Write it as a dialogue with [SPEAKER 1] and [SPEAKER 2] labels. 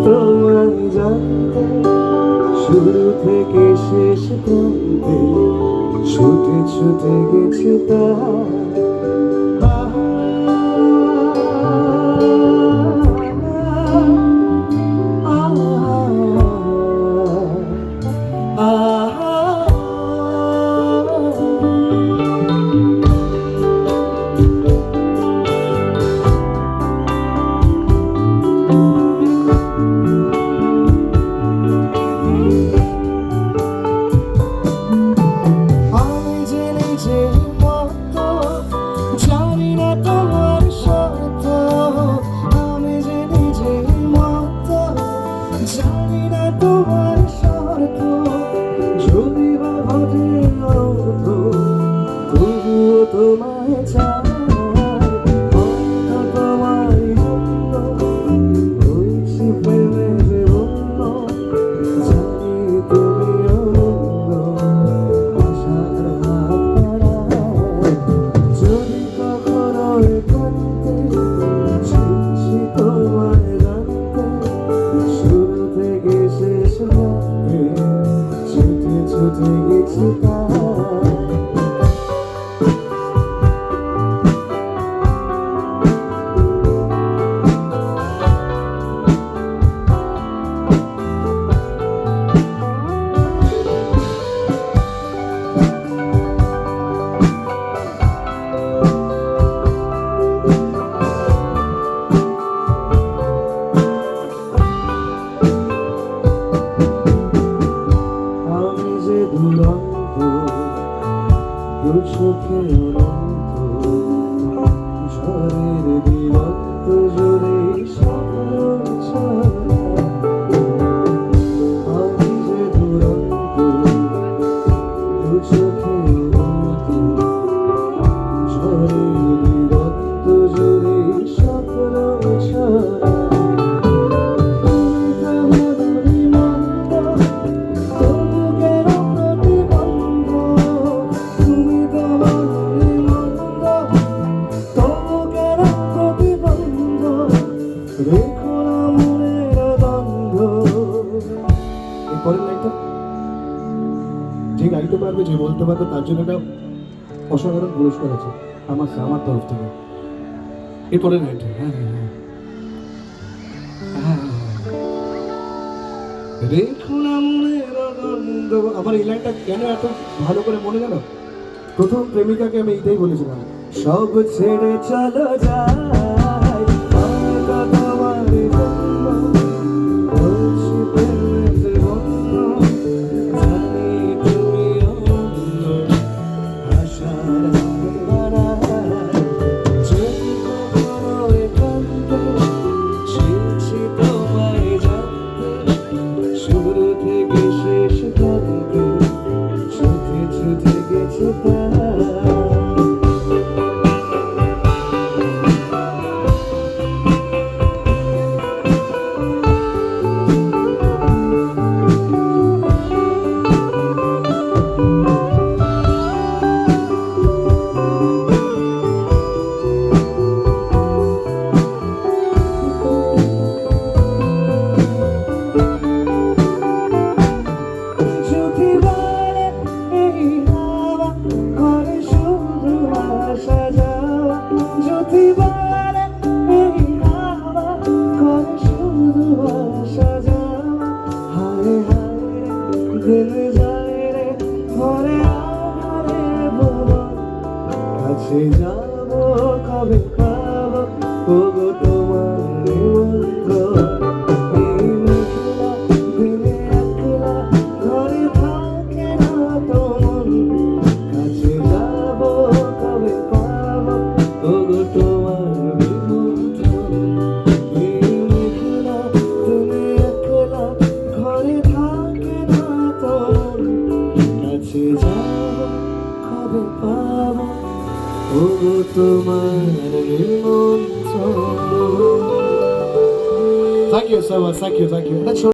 [SPEAKER 1] তোমায় জানতে শুরু থেকে শেষ প্রান্তে ছুটে ছুটে গেছে তোমার শর্ত যদি বা ঘটে অনর্থ তবুও তোমায় চাই তোমায় জন্য হয়েছি প্রেমে যে বন্য জানি তুমি অনন্য আশার হাত বাড়ায় যদি কখনো একান্তে চিনছি তোমায় জানতে শুরু থেকে শেষ রাতে ছুটে ছুটে গেছি দু চোখে অনন্ত ঝড়ের দিগন্ত জুড়ে স্বপ্ন ছড়ায় আমি যে দুরন্ত দু চোখে অনন্ত ঝড়ের দিগন্ত জুড়ে স্বপ্ন ছড়ায় পরের লাইনটা যে গাইতে পারবে যে বলতে পারবে তার জন্য একটা অসাধারণ পুরস্কার আছে আমার তরফ থেকে। এরপরের লাইনটা রেখো না মনের গন্ধ। আমার এই লাইনটা কেন এত ভালো করে মনে গেল? প্রথম প্রেমিকাকে আমি এইটাই বলেছিলাম, সব ছেড়ে চলো যাই শুরু থেকে শেষ প্রান্তে ছুটে ছুটে গেছে কাছে যাব কবে পাবো ওগো তোমার দিনে একলা ঘরে থাকে না তোমার কাছে যাব কবে পাবো ওগো তোমার দিনে একলা ঘরে থাকে না তোমার কাছে যাব কবে পাবো ওগো তোমার নিমন্ত্রণ। Thank you so much. Thank you.